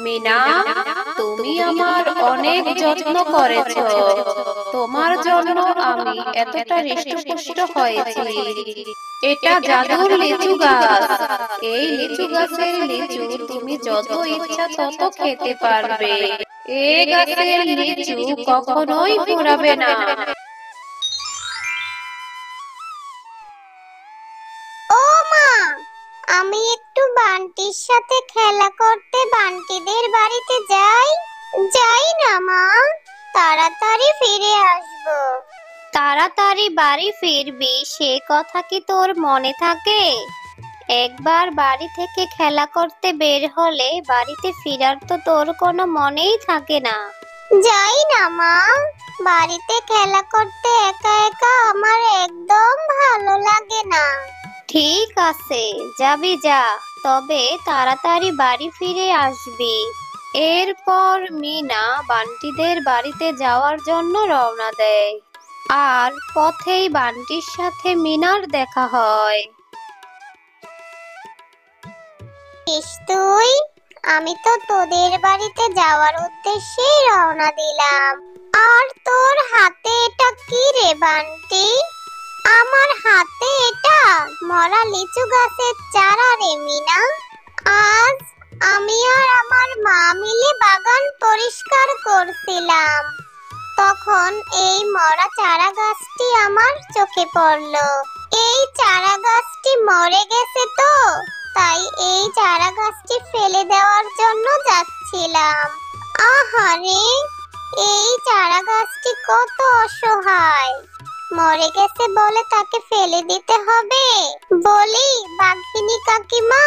মিনা, তুমি আমার অনেক যত্ন করেছো। তোমার জন্য আমি এতটা হৃষ্টপুষ্ট হয়েছি। এটা জাদুর লিচু গাছ। এই লিচু গাছের লিচু তুমি যত ইচ্ছা তত খেতে পারবে। এই গাছের লিচু কখনোই ফুরাবে না। ও মা, আমি একটু বান্টির সাথে খেলা করতে বান্টিদের বাড়িতে যাই। যাই না মা, তাড়াতাড়ি ফিরে আসবো। তাড়াতাড়ি বাড়ি ফিরবি সে কথা কি তোর মনে থাকে? একবার বাড়ি থেকে খেলা করতে বের হলে বাড়িতে ফেরার তো তোর কোনো মনেই থাকে না। যাই না মা, বাড়িতে খেলা করতে একা একা আমার একদম ভালো লাগে না। ঠিক আছে, যাবি যা, তবে তাড়াতাড়ি বাড়ি ফিরে আসবি। এরপর মিনা বান্টিদের বাড়িতে যাওয়ার জন্য রওনা দেয়। আর পথেই বান্টির সাথে মিনার দেখা হয়। তুই, আমি তো তোদের বাড়িতে যাওয়ার উদ্দেশ্যে রওনা দিলাম। আর তোর হাতে এটা কি রে বান্টি? আমার হাতে এটা মরা লিচু গাছের চারা রে মিনা। আজ আমি আর আমার মা মিলে বাগান পরিষ্কার করছিলাম, তখন এই মরা চারা গাছটি আমার চোখে পড়লো। এই চারা গাছটি মরে গেছে তো, তাই এই চারা গাছটি ফেলে দেওয়ার জন্য যাচ্ছিলাম। আহারে, এই চারা গাছটি কত অসহায়। মরে গেছে বলে তাকে ফেলে দিতে হবে? বলি বাঘিনী কাকিমা,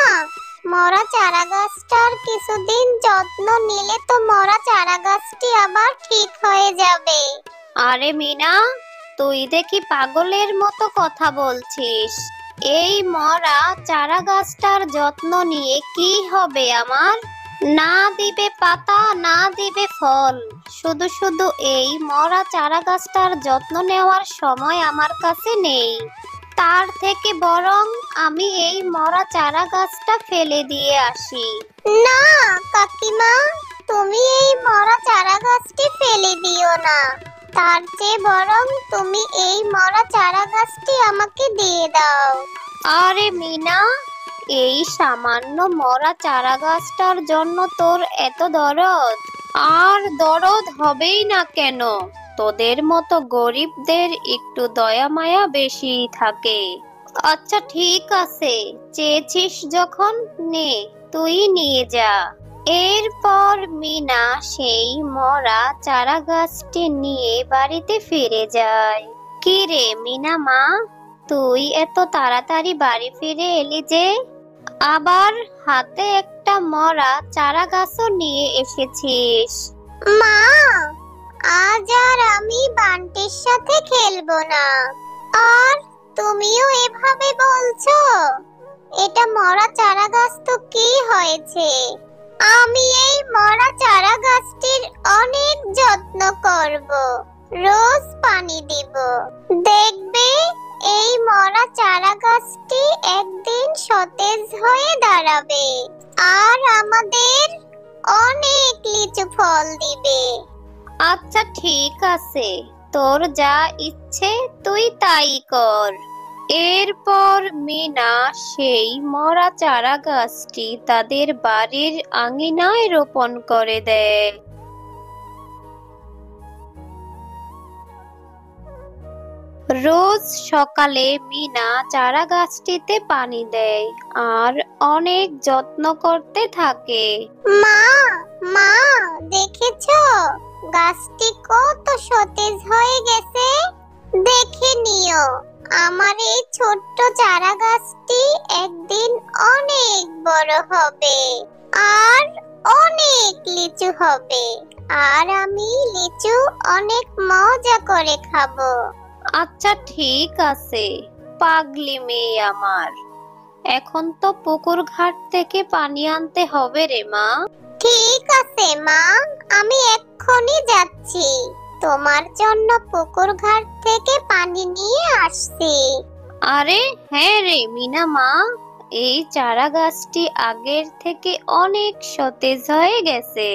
মরা চারা গাছটার কিছুদিন যত্ন নিলে তো মরা চারা গাছটি আবার ঠিক হয়ে যাবে। আরে মিনা, তুই দেখি পাগলের মতো কথা বলছিস। এই মরা চারা গাছটার যত্ন নিয়ে কি হবে আমার? না দিবে পাতা, না দিবে ফল। শুধু শুধু এই মরা চারা গাছটার যত্ন নেওয়ার সময় আমার কাছে নেই। তার থেকে বরং আমি এই মরা চারা গাছটা ফেলে দিয়ে আসি। না কাকিমা, তুমি এই মরা চারা গাছটি ফেলে দিও না। তার চেয়ে বরং তুমি এই মরা চারা গাছটি আমাকে দিয়ে দাও। আরে মিনা, এই সামান্য মরা চারা গাছটার জন্য তোর এত দরদ? আর দরদ হবেই না কেন? তোদের মতো গরিবদের একটু দয়া মায়া বেশি থাকে। আচ্ছা ঠিক আছে, চেয়েছিস যখন নে, তুই নিয়ে যা। এরপর মিনা সেই মরা চারা গাছটি নিয়ে বাড়িতে ফিরে যায়। কি রে মিনা মা, তুই এত তাড়াতাড়ি বাড়ি ফিরে এলি যে? আবার হাতে একটা মরা চারা গাছও নিয়ে এসেছিস। মা, আজ আর আমি বান্টির সাথে খেলবো না। আর তুমিও এভাবে বলছো? এটা মরা চারা গাছ তো কি হয়েছে? আমি এই মরা চারা গাছটির অনেক যত্ন করব, রোজ পানি দিব। দেখবে এই মরা চারা গাছটি একদিন সতেজ হয়ে দাঁড়াবে আর আমাদের অনেক লিচু ফল দিবে। আচ্ছা ঠিক আছে, তোর যা ইচ্ছে তুই তাই কর। এরপর মিনা সেই মরা চারা গাছটি তাদের বাড়ির আঙিনায় রোপণ করে দেয়। রোজ সকালে মিনা চারা গাছটিতে পানি দেয় আর অনেক যত্ন করতে থাকে। মা, মা, দেখেছো গাছটি কত সতেজ হয়ে গেছে? দেখে নিও, আমার এই ছোট্ট চারা গাছটি একদিন অনেক বড় হবে আর অনেক লিচু হবে, আর আমি লিচু অনেক মজা করে খাবো। আচ্ছা ঠিক আছে, পাগলি মেয়ে আমার। এখন তো পুকুর ঘাট থেকে পানি আনতে হবে রে মা। ঠিক আছে মা, আমি এক্ষুনি যাচ্ছি। তোমার জন্য পুকুর ঘাট থেকে পানি নিয়ে আসছি। আরে হ্যাঁ রে মিনা মা, এই চারা গাছটি আগের থেকে অনেক সতেজ হয়ে গেছে।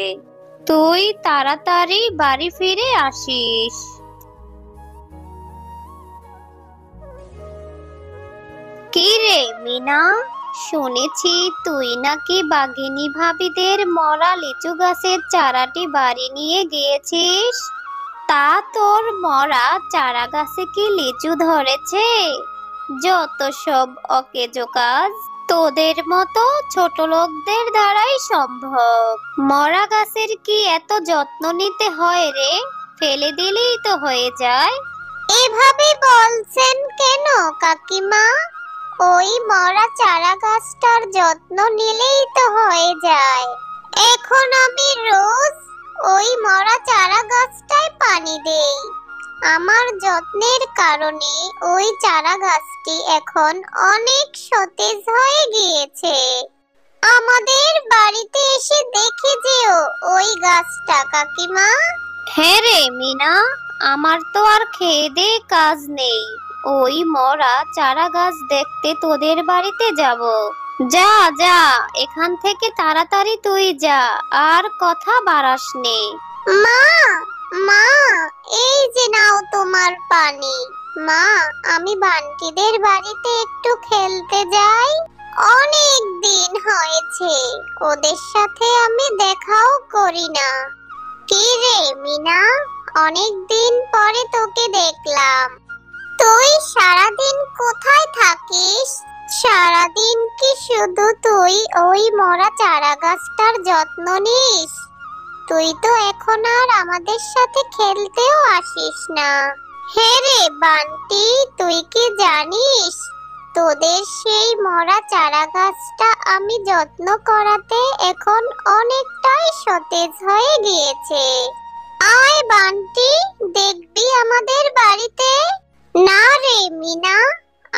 তুই তাড়াতাড়ি বাড়ি ফিরে আসিস। কি রে মিনা, শুনেছি তুই নাকি বাঘিনী ভাবিদের মরা লিচু গাছের চারাটি বাড়ি নিয়ে গিয়েছিস। তা তোর মরা চারা গাছে কি লিচু ধরেছে? যত সব অকেজো কাজ তোদের মতো ছোট লোকদের দ্বারাই সম্ভব। মরা গাছের কি এত যত্ন নিতে হয় রে? ফেলে দিলেই তো হয়ে যায়। এভাবে বলছেন কেন কাকিমা? ওই মরা চারা গাছটার যত্ন নিলেই তো হয়ে যায়। এখন আমি রোজ ওই মরা চারা গাছটায় পানি দেই। আমার যত্নের কারণে ওই চারা গাছটি এখন অনেক সতেজ হয়ে গিয়েছে। আমাদের বাড়িতে এসে দেখে যেও ওই গাছটা কাকিমা। হ্যাঁ রে মিনা, আমার তো আর খেয়ে দেয়ে কাজ নেই। ওই মরা চারা গাছ দেখতে তোদের বাড়িতে যাব। যা যা, এখান থেকে তাড়াতাড়ি তুই যা, আর কথা বাড়াস নে। মা, মা, এই যে নাও তোমার পানি। মা, আমি বান্টিদের বাড়িতে একটু খেলতে যাই। অনেক দিন হয়েছে ওদের সাথে আমি দেখাও করি না। কি রে মিনা, অনেক দিন পরে তোকে দেখলাম। তুই সারাদিন কোথায় থাকিস? সারাদিন কি শুধু তুই ওই মরা চারা গাছটার যত্ন নিস? তুই তো এখন আর আমাদের সাথে খেলতেও আসিস না। হে রে বান্টি, তুই কি জানিস তোদের সেই মরা চারা গাছটা আমি যত্ন করাতে এখন অনেকটাই সতেজ হয়ে গিয়েছে। আয় বান্টি, দেখবি আমাদের বাড়িতে। না রে মিনা,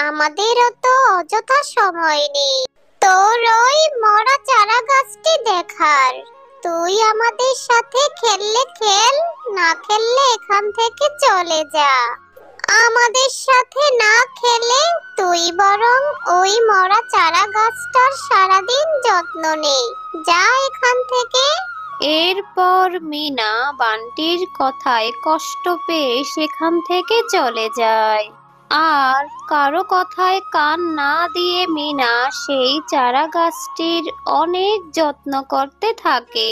আমাদেরও তো অযথা সময় নেই তোর ওই মরা চারা গাছটি দেখার। তুই আমাদের সাথে খেললে খেল, না খেললে এখান থেকে চলে যা। আমাদের সাথে না খেলে তুই বরং ওই মরা চারা গাছটার সারাদিন যত্ন নে। যা এখান থেকে। এরপর মিনা বান্টির কথায় কষ্ট পেয়ে সেখান থেকে চলে যায়। আর কারো কথায় কান না দিয়ে মিনা সেই চারা গাছটির অনেক যত্ন করতে থাকে।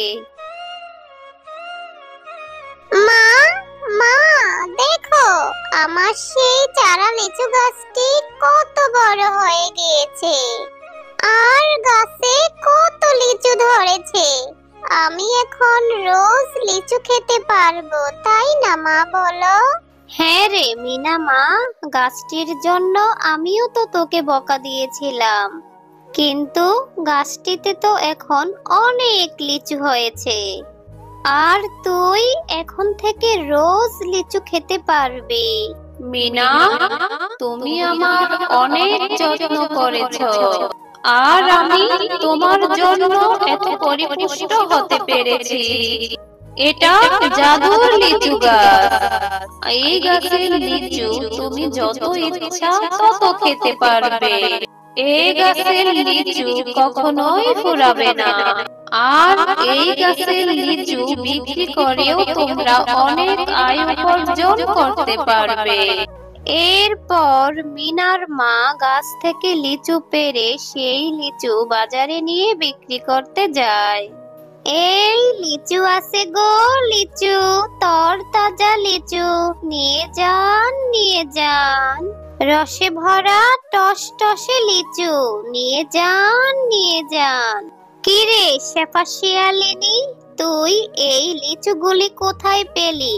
মা, মা, দেখো আমার সেই চারা লিচু গাছটি কত বড় হয়ে গিয়েছে। আর গাছে কত লিচু ধরেছে। আমি এখন রোজ লিচু খেতে পারবো, তাই না মা বলো? হ্যাঁ রে মিনা মা, গাছটির জন্য আমিও তো তোকে বকা দিয়েছিলাম, কিন্তু গাছটিতে তো এখন অনেক লিচু হয়েছে। আর তুই এখন থেকে রোজ লিচু খেতে পারবি। মিনা, তুমি আমার অনেক যত্ন করেছো, আর আমি তোমার জন্য এত পরিপুষ্ট হতে পেরেছি। এটা জাদুর লিচু গাছ। এই গাছের লিচু তুমি যত ইচ্ছা তত খেতে পারবে। এই গাছের লিচু কখনোই ফুরাবে না। আর এই গাছের লিচু বিক্রি করেও তোমরা অনেক আয় উপার্জন করতে পারবে। এরপর মিনার মা গাছ থেকে লিচু পেড়ে সেই লিচু বাজারে নিয়ে বিক্রি করতে যায়। এই লিচু আছে গো, লিচু, তরতাজা লিচু, নিয়ে যান, নিয়ে যান। রসে ভরা টসটসে লিচু, নিয়ে যান, নিয়ে যান। কিরে শেফা শিয়ালিনী, তুই এই লিচুগুলি কোথায় পেলি?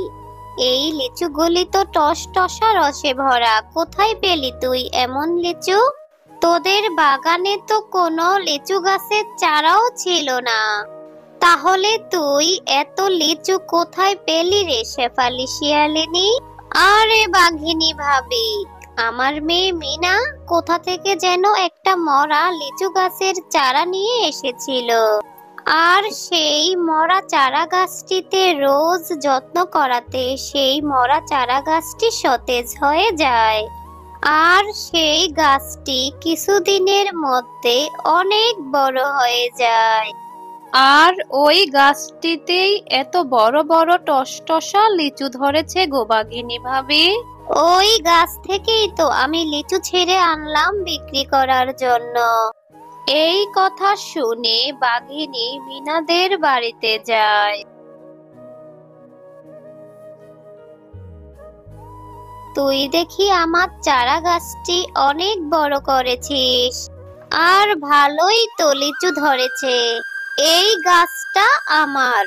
এই লিচুগুলি তো টসটসা রসে ভরা, কোথায় পেলি তুই এমন লিচু? তোদের বাগানে তো কোনো লিচু গাছের চারাও ছিল না, তাহলে তুই এত লিচু কোথায় পেলি রে শেফালি শিয়ালিনী? আরে বাঘিনী ভাবি, আমার মেয়ে মিনা কোথা থেকে যেন একটা মরা লিচু গাছের চারা নিয়ে এসেছিল। আর সেই মরা চারা গাছটিতে রোজ যত্ন করাতে সেই মরা চারা গাছটি সতেজ হয়ে যায়। আর সেই গাছটি কিছুদিনের মধ্যে অনেক বড় হয়ে যায়। আর ওই গাছটিতেই এত বড় বড় টসটসা লিচু ধরেছে গো বাঘিনী ভাবি। ওই গাছ থেকেই তো আমি লিচু ছিঁড়ে আনলাম বিক্রি করার জন্য। এই কথা শুনে বাঘিনী মিনাদের বাড়িতে যায়। তুই দেখি আমার চারা গাছটি অনেক বড় করেছিস, আর ভালোই তো লিচু ধরেছে। এই গাছটা আমার,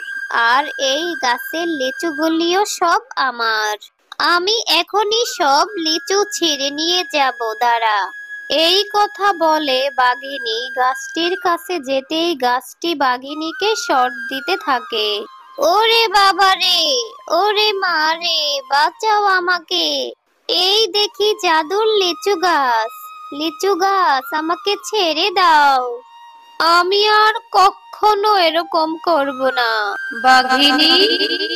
আর এই গাছের লিচুগুলিও সব আমার। আমি এখনই সব লিচু ছিঁড়ে নিয়ে যাব, দাঁড়া। এই কথা বলে বাঘিনী গাছটির কাছে যেতেই গাছটি বাঘিনীকে শর্ট দিতে থাকে। ওরে বাবা রে, ওরে মা রে, বাঁচাও আমাকে। এই দেখি জাদুর লিচু গাছ, লিচু গাছ আমাকে ছেড়ে দাও। আমি আর কখনো এরকম করব না। বাঘিনী,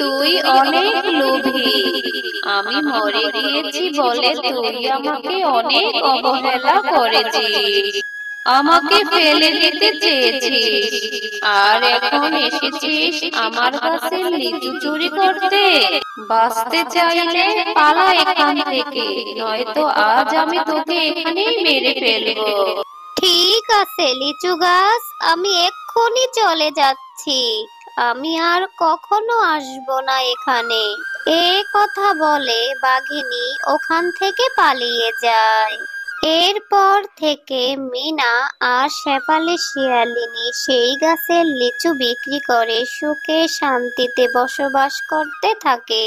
তুই অনেক লোভী। আমি মরে গিয়েছি বলে তুই আমাকে অনেক অবহেলা করেছিস, আমাকে ফেলে দিতে চেয়েছিস, আর এখন এসেছিস আমার কাছে লিচু চুরি করতে। বাঁচতে চাইলে পালা এখান থেকে, নয়তো আজ আমি তোকে এখানেই মেরে ফেলবো। ঠিক আছে লিচু গাছ, আমি এক্ষুনি চলে যাচ্ছি। আমি আর কখনো আসবো না এখানে। এ কথা বলে বাঘিনী ওখান থেকে পালিয়ে যায়। এরপর থেকে মিনা আর শেফালি শিয়ালিনী সেই গাছের লিচু বিক্রি করে সুখে শান্তিতে বসবাস করতে থাকে।